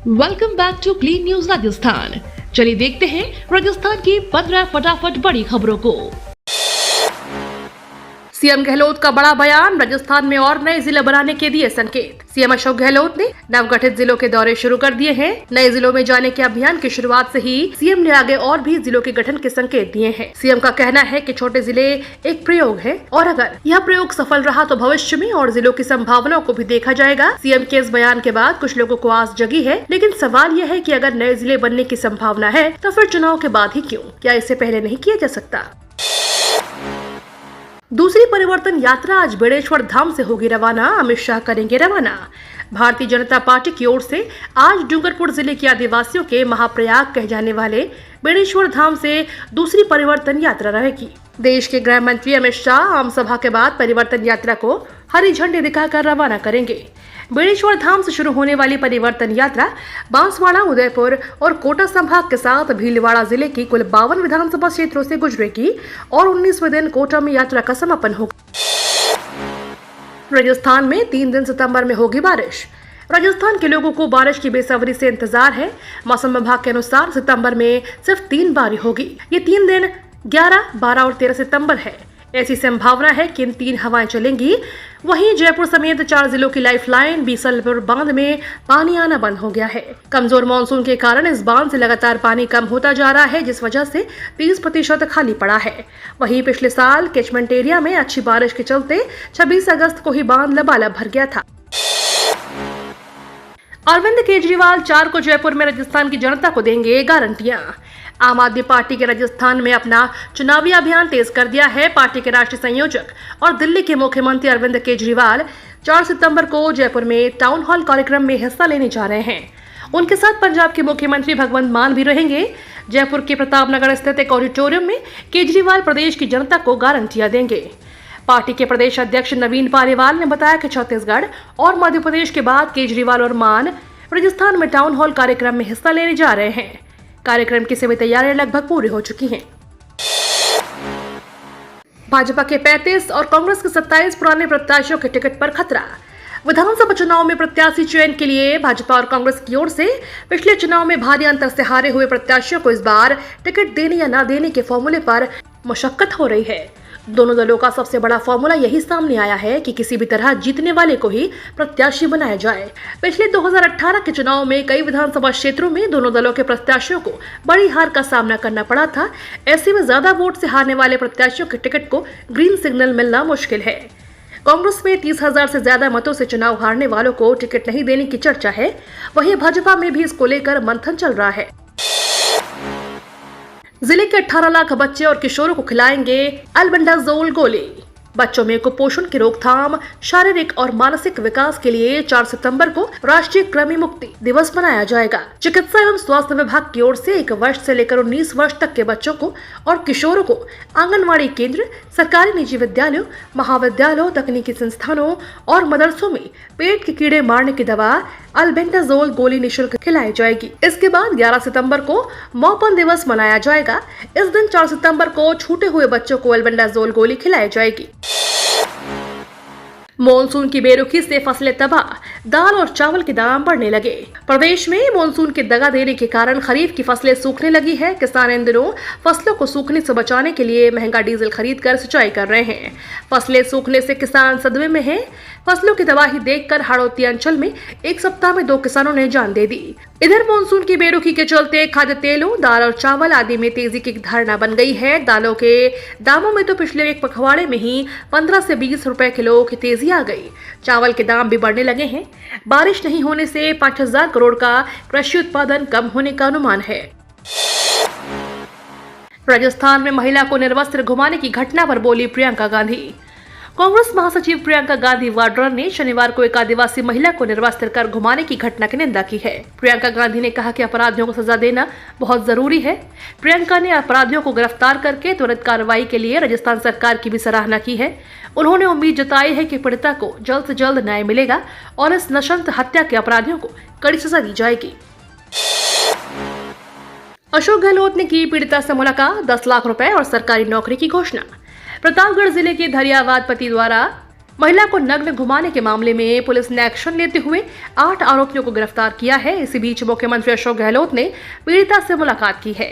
Welcome back to clean news Rajasthan. चलिए देखते हैं राजस्थान की 15 फटाफट बड़ी खबरों को। सीएम गहलोत का बड़ा बयान, राजस्थान में और नए जिले बनाने के दिए संकेत। सीएम अशोक गहलोत ने नवगठित जिलों के दौरे शुरू कर दिए हैं। नए जिलों में जाने के अभियान की शुरुआत से ही सीएम ने आगे और भी जिलों के गठन के संकेत दिए हैं। सीएम का कहना है कि छोटे जिले एक प्रयोग है और अगर यह प्रयोग सफल रहा तो भविष्य में और जिलों की संभावनाओं को भी देखा जाएगा। सीएम के इस बयान के बाद कुछ लोगों को आस जगी है, लेकिन सवाल यह है कि अगर नए जिले बनने की संभावना है तो फिर चुनाव के बाद ही क्यों? क्या इससे पहले नहीं किया जा सकता? दूसरी परिवर्तन यात्रा आज बेड़ेश्वर धाम से होगी रवाना, अमित शाह करेंगे रवाना। भारतीय जनता पार्टी की ओर से आज डूंगरपुर जिले के आदिवासियों के महाप्रयाग कहे जाने वाले बेड़ेश्वर धाम से दूसरी परिवर्तन यात्रा रहेगी। देश के गृह मंत्री अमित शाह आम सभा के बाद परिवर्तन यात्रा को हरी झंडी दिखाकर रवाना करेंगे। बेड़ेश्वर धाम से शुरू होने वाली परिवर्तन यात्रा बांसवाड़ा, उदयपुर और कोटा संभाग के साथ भीलवाड़ा जिले की कुल 52 विधानसभा क्षेत्रों से गुजरेगी और 19वें दिन कोटा में यात्रा का समापन होगा। राजस्थान में 3 दिन सितंबर में होगी बारिश। राजस्थान के लोगों को बारिश की बेसब्री से इंतजार है। मौसम विभाग के अनुसार सितंबर में सिर्फ 3 बार होगी। ये 3 दिन 11, 12 और 13 सितंबर है। ऐसी संभावना है कि इन 3 हवाएं चलेंगी। वहीं जयपुर समेत 4 जिलों की लाइफलाइन बीसलपुर बांध में पानी आना बंद हो गया है। कमजोर मानसून के कारण इस बांध से लगातार पानी कम होता जा रहा है, जिस वजह से 30% खाली पड़ा है। वहीं पिछले साल कैचमेंट एरिया में अच्छी बारिश के चलते 26 अगस्त को ही बांध लबालब भर गया था। अरविंद केजरीवाल 4 को जयपुर में राजस्थान की जनता को देंगे गारंटियां। आम आदमी पार्टी के राजस्थान में अपना चुनावी अभियान तेज कर दिया है। पार्टी के राष्ट्रीय संयोजक और दिल्ली के मुख्यमंत्री अरविंद केजरीवाल 4 सितंबर को जयपुर में टाउन हॉल कार्यक्रम में हिस्सा लेने जा रहे हैं। उनके साथ पंजाब के मुख्यमंत्री भगवंत मान भी रहेंगे। जयपुर के प्रतापनगर स्थित एक ऑडिटोरियम में केजरीवाल प्रदेश की जनता को गारंटियां देंगे। पार्टी के प्रदेश अध्यक्ष नवीन पालीवाल ने बताया कि छत्तीसगढ़ और मध्य प्रदेश के बाद केजरीवाल और मान राजस्थान में टाउन हॉल कार्यक्रम में हिस्सा लेने जा रहे हैं। कार्यक्रम की सभी तैयारियां लगभग पूरी हो चुकी हैं। भाजपा के 35 और कांग्रेस के 27 पुराने प्रत्याशियों के टिकट पर खतरा। विधानसभा चुनाव में प्रत्याशी चयन के लिए भाजपा और कांग्रेस की ओर से पिछले चुनाव में भारी अंतर से हारे हुए प्रत्याशियों को इस बार टिकट देने या न देने के फॉर्मूले पर मशक्कत हो रही है। दोनों दलों का सबसे बड़ा फॉर्मूला यही सामने आया है कि किसी भी तरह जीतने वाले को ही प्रत्याशी बनाया जाए। पिछले 2018 के चुनाव में कई विधानसभा क्षेत्रों में दोनों दलों के प्रत्याशियों को बड़ी हार का सामना करना पड़ा था। ऐसे में ज्यादा वोट से हारने वाले प्रत्याशियों के टिकट को ग्रीन सिग्नल मिलना मुश्किल है। कांग्रेस में 30,000 से ज्यादा मतों से चुनाव हारने वालों को टिकट नहीं देने की चर्चा है। वहीं भाजपा में भी इसको लेकर मंथन चल रहा है। जिले के 18 लाख बच्चे और किशोरों को खिलाएंगे अल्बेंडाजोल गोली। बच्चों में कुपोषण की रोकथाम, शारीरिक और मानसिक विकास के लिए 4 सितंबर को राष्ट्रीय कृमि मुक्ति दिवस मनाया जाएगा। चिकित्सा एवं स्वास्थ्य विभाग की ओर से 1 वर्ष से लेकर 19 वर्ष तक के बच्चों को और किशोरों को आंगनवाड़ी केंद्र, सरकारी निजी विद्यालयों, महाविद्यालयों, तकनीकी संस्थानों और मदरसों में पेट के कीड़े मारने की दवा अल्बेंडाजोल गोली निःशुल्क खिलाई जाएगी। इसके बाद 11 सितंबर को मौपन दिवस मनाया जाएगा। इस दिन 4 सितंबर को छूटे हुए बच्चों को अल्बेंडाजोल गोली खिलाई जाएगी। मॉनसून की बेरुखी से फसलें तबाह, दाल और चावल के दाम बढ़ने लगे। प्रदेश में मॉनसून के दगा देने के कारण खरीफ की फसलें सूखने लगी है। किसान इन दिनों फसलों को सूखने से बचाने के लिए महंगा डीजल खरीद कर सिंचाई कर रहे हैं। फसलें सूखने से किसान सदमे में हैं। फसलों की तबाही देखकर हाड़ौती अंचल में 1 सप्ताह में 2 किसानों ने जान दे दी। इधर मॉनसून की बेरुखी के चलते खाद्य तेलों, दाल और चावल आदि में तेजी की धारणा बन गई है। दालों के दामों में तो पिछले एक पखवाड़े में ही 15 से 20 रुपए किलो की तेजी आ गई। चावल के दाम भी बढ़ने लगे हैं। बारिश नहीं होने से 5,000 करोड़ का कृषि उत्पादन कम होने का अनुमान है। राजस्थान में महिला को निर्वस्त्र घुमाने की घटना पर बोली प्रियंका गांधी। कांग्रेस महासचिव प्रियंका गांधी वाड्रा ने शनिवार को एक आदिवासी महिला को निर्वस्त्र कर घुमाने की घटना की निंदा की है। प्रियंका गांधी ने कहा कि अपराधियों को सजा देना बहुत जरूरी है। प्रियंका ने अपराधियों को गिरफ्तार करके त्वरित कार्रवाई के लिए राजस्थान सरकार की भी सराहना की है। उन्होंने उम्मीद जताई है कि पीड़िता को जल्द से जल्द न्याय मिलेगा और इस नृशंस हत्या के अपराधियों को कड़ी सजा दी जाएगी। अशोक गहलोत ने की पीड़िता से मुलाकात, 10 लाख रुपए और सरकारी नौकरी की घोषणा। प्रतापगढ़ जिले के धरियावाद पति द्वारा महिला को नग्न घुमाने के मामले में पुलिस ने एक्शन लेते हुए 8 आरोपियों को गिरफ्तार किया है। इसी बीच मुख्यमंत्री अशोक गहलोत ने पीड़िता से मुलाकात की है।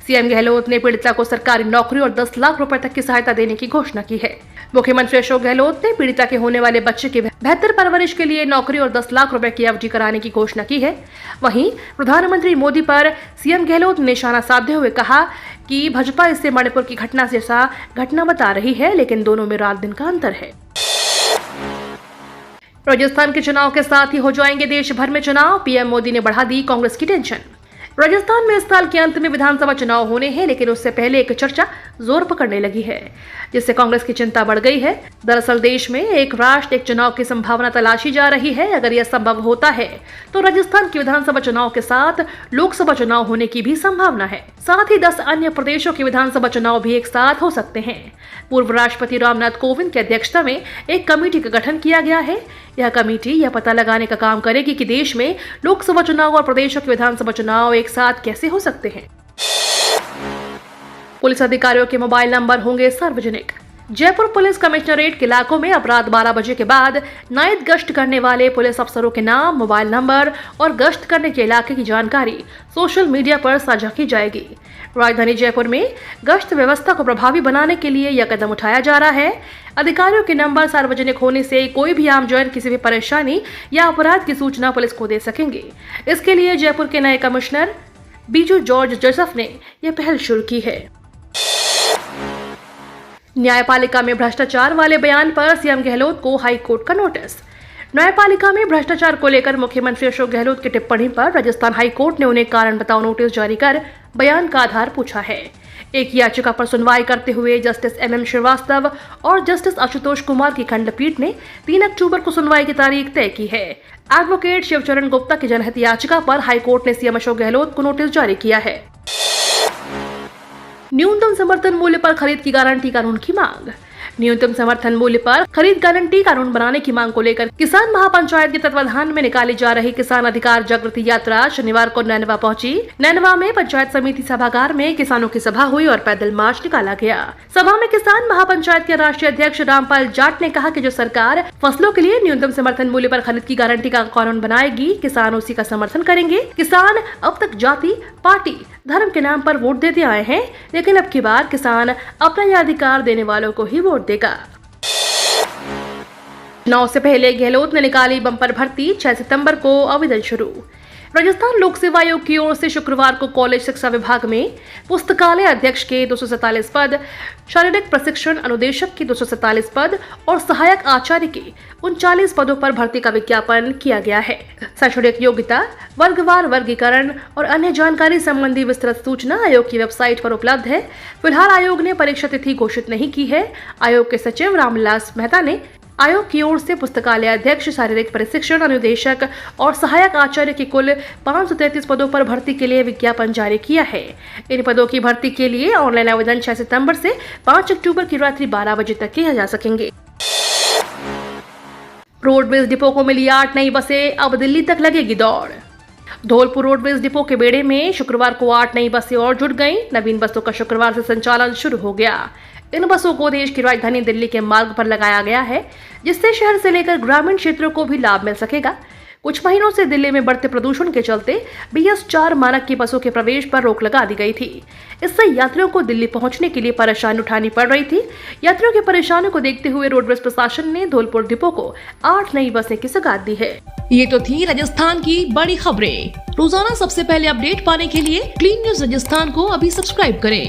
सीएम गहलोत ने पीड़िता को सरकारी नौकरी और 10 लाख रुपए तक की सहायता देने की घोषणा की है। मुख्यमंत्री अशोक गहलोत ने पीड़िता के होने वाले बच्चे की बेहतर परवरिश के लिए नौकरी और 10 लाख रुपए की अवधि कराने की घोषणा की है। वहीं प्रधानमंत्री मोदी पर सीएम गहलोत ने निशाना साधते हुए कहा कि भाजपा इसे मणिपुर की घटना जैसा घटना बता रही है, लेकिन दोनों में रात दिन का अंतर है। राजस्थान के चुनाव के साथ ही हो जाएंगे देश भर में चुनाव, पीएम मोदी ने बढ़ा दी कांग्रेस की टेंशन। राजस्थान में इस साल के अंत में विधानसभा चुनाव होने हैं, लेकिन उससे पहले एक चर्चा जोर पकड़ने लगी है, जिससे कांग्रेस की चिंता बढ़ गई है। दरअसल देश में एक राष्ट्र एक चुनाव की संभावना तलाशी जा रही है। अगर यह संभव होता है तो राजस्थान के विधानसभा चुनाव के साथ लोकसभा चुनाव होने की भी संभावना है। साथ ही 10 अन्य प्रदेशों के विधानसभा चुनाव भी एक साथ हो सकते हैं। पूर्व राष्ट्रपति रामनाथ कोविंद की अध्यक्षता में एक कमेटी का गठन किया गया है। यह कमेटी यह पता लगाने का काम करेगी कि देश में लोकसभा चुनाव और प्रदेशों के विधानसभा चुनाव एक साथ कैसे हो सकते हैं। पुलिस अधिकारियों के मोबाइल नंबर होंगे सार्वजनिक। जयपुर पुलिस कमिश्नरेट के इलाकों में अब रात 12 बजे के बाद नाइट गश्त करने वाले पुलिस अफसरों के नाम, मोबाइल नंबर और गश्त करने के इलाके की जानकारी सोशल मीडिया पर साझा की जाएगी। राजधानी जयपुर में गश्त व्यवस्था को प्रभावी बनाने के लिए यह कदम उठाया जा रहा है। अधिकारियों के नंबर सार्वजनिक होने से कोई भी आमजन किसी भी परेशानी या अपराध की सूचना पुलिस को दे सकेंगे। इसके लिए जयपुर के नए कमिश्नर बीजू जॉर्ज जोसेफ ने यह पहल शुरू की है। न्यायपालिका में भ्रष्टाचार वाले बयान पर सीएम गहलोत को हाई कोर्ट का नोटिस। न्यायपालिका में भ्रष्टाचार को लेकर मुख्यमंत्री अशोक गहलोत की टिप्पणी पर राजस्थान हाई कोर्ट ने उन्हें कारण बताओ नोटिस जारी कर बयान का आधार पूछा है। एक याचिका पर सुनवाई करते हुए जस्टिस MM श्रीवास्तव और जस्टिस आशुतोष कुमार की खंडपीठ ने 3 अक्टूबर को सुनवाई की तारीख तय की है। एडवोकेट शिवचरण गुप्ता की जनहित याचिका पर हाईकोर्ट ने सीएम अशोक गहलोत को नोटिस जारी किया है। न्यूनतम समर्थन मूल्य पर खरीद की गारंटी कानून की मांग। न्यूनतम समर्थन मूल्य पर खरीद गारंटी कानून बनाने की मांग को लेकर किसान महापंचायत के तत्वाधान में निकाली जा रही किसान अधिकार जागृति यात्रा शनिवार को नैनवा पहुंची। नैनवा में पंचायत समिति सभागार में किसानों की सभा हुई और पैदल मार्च निकाला गया। सभा में किसान महापंचायत के राष्ट्रीय अध्यक्ष रामपाल जाट ने कहा कि जो सरकार फसलों के लिए न्यूनतम समर्थन मूल्य पर खरीद की गारंटी का कानून बनाएगी, किसान उसी का समर्थन करेंगे। किसान अब तक जाति, पार्टी, धर्म के नाम पर वोट देते आए हैं, लेकिन अब की बार किसान अपना यह अधिकार देने वालों को ही वोट देगा। चुनाव से पहले गहलोत ने निकाली बम्पर भर्ती, 6 सितंबर को आवेदन शुरू। राजस्थान लोक सेवा आयोग की ओर से शुक्रवार को कॉलेज शिक्षा विभाग में पुस्तकालय अध्यक्ष के 247 पद, शारीरिक प्रशिक्षण अनुदेशक के 247 पद और सहायक आचार्य के 39 पदों पर भर्ती का विज्ञापन किया गया है। शैक्षणिक योग्यता, वर्गवार वर्गीकरण और अन्य जानकारी संबंधी विस्तृत सूचना आयोग की वेबसाइट पर उपलब्ध है। फिलहाल आयोग ने परीक्षा तिथि घोषित नहीं की है। आयोग के सचिव रामविलास मेहता ने आयोग की ओर से पुस्तकालय अध्यक्ष, शारीरिक प्रशिक्षण अनुदेशक और सहायक आचार्य के कुल 533 पदों पर भर्ती के लिए विज्ञापन जारी किया है। इन पदों की भर्ती के लिए ऑनलाइन आवेदन 6 सितंबर से 5 अक्टूबर की रात्रि 12 बजे तक किया जा सकेंगे। रोडवेज डिपो को मिली 8 नई बसें, अब दिल्ली तक लगेगी दौड़। धौलपुर रोडवेज डिपो के बेड़े में शुक्रवार को 8 नई बसें और जुड़ गईं। नवीन बसों का शुक्रवार से संचालन शुरू हो गया। इन बसों को देश की राजधानी दिल्ली के मार्ग पर लगाया गया है, जिससे शहर से लेकर ग्रामीण क्षेत्रों को भी लाभ मिल सकेगा। कुछ महीनों से दिल्ली में बढ़ते प्रदूषण के चलते BS4 मानक की बसों के प्रवेश पर रोक लगा दी गई थी। इससे यात्रियों को दिल्ली पहुंचने के लिए परेशानी उठानी पड़ रही थी। यात्रियों की परेशानी को देखते हुए रोडवेज प्रशासन ने धौलपुर डिपो को 8 नई बसें की सौगात दी है। ये तो थी राजस्थान की बड़ी खबरें। रोजाना सबसे पहले अपडेट पाने के लिए क्लीन न्यूज राजस्थान को अभी सब्सक्राइब करें।